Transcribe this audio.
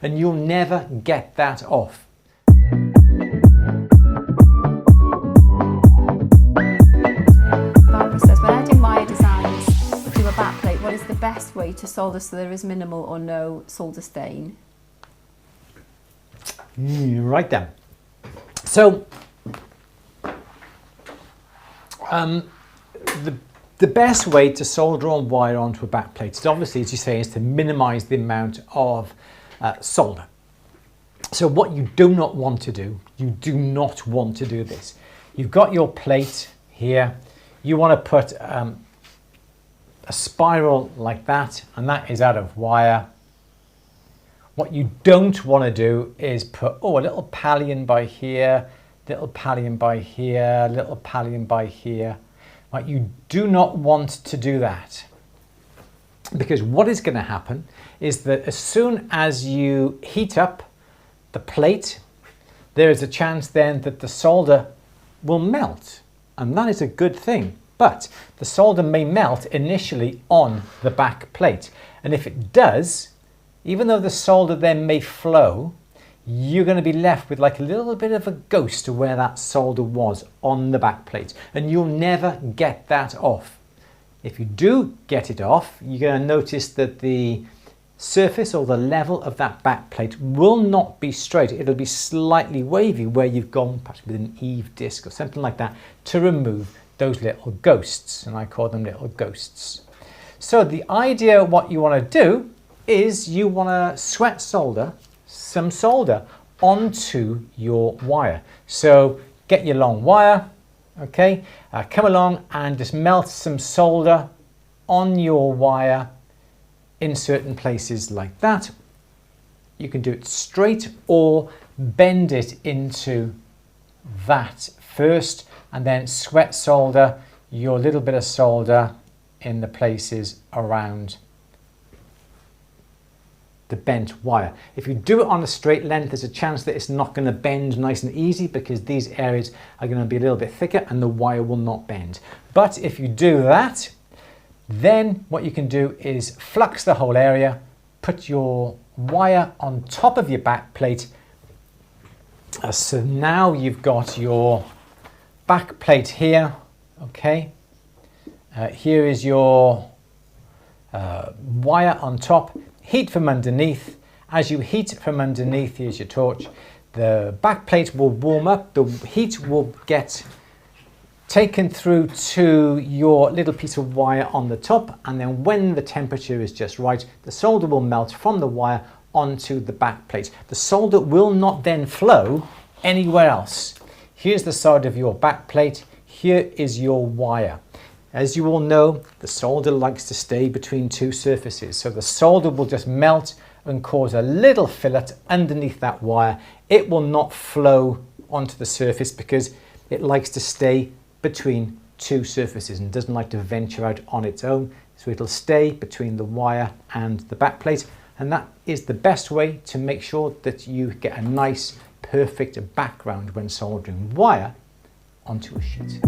and you'll never get that off. Barbara says, when I do wire designs to a backplate, what is the best way to solder so there is minimal or no solder stain? Right then. So, the best way to solder on wire onto a backplate is obviously, as you say, is to minimize the amount of solder. So what you do not want to do, you do not want to do this. You've got your plate here. You want to put a spiral like that, and that is out of wire. What you don't want to do is put, a little pallium by here, little pallium by here, little pallium by here. Right, you do not want to do that, because what is going to happen is that as soon as you heat up the plate, there is a chance then that the solder will melt, and that is a good thing. But the solder may melt initially on the back plate, and if it does, even though the solder then may flow, you're going to be left with like a little bit of a ghost of where that solder was on the back plate, and you'll never get that off. If you do get it off, you're going to notice that the surface or the level of that back plate will not be straight. It'll be slightly wavy where you've gone perhaps with an eave disc or something like that to remove those little ghosts, and I call them little ghosts. So the idea, what you want to do is you want to sweat solder some solder onto your wire. So get your long wire, okay, come along and just melt some solder on your wire in certain places like that. You can do it straight or bend it into that first, and then sweat solder your little bit of solder in the places around the bent wire. If you do it on a straight length, there's a chance that it's not going to bend nice and easy, because these areas are going to be a little bit thicker and the wire will not bend. But if you do that, then what you can do is flux the whole area, put your wire on top of your back plate. So now you've got your back plate here, okay. Here is your wire on top. Heat from underneath. As you heat from underneath, here's your torch, the back plate will warm up, the heat will get taken through to your little piece of wire on the top, and then when the temperature is just right, the solder will melt from the wire onto the back plate. The solder will not then flow anywhere else. Here's the side of your back plate, here is your wire. As you all know, the solder likes to stay between two surfaces, so the solder will just melt and cause a little fillet underneath that wire. It will not flow onto the surface because it likes to stay between two surfaces and doesn't like to venture out on its own, so it'll stay between the wire and the back plate, and that is the best way to make sure that you get a nice, perfect background when soldering wire onto a sheet.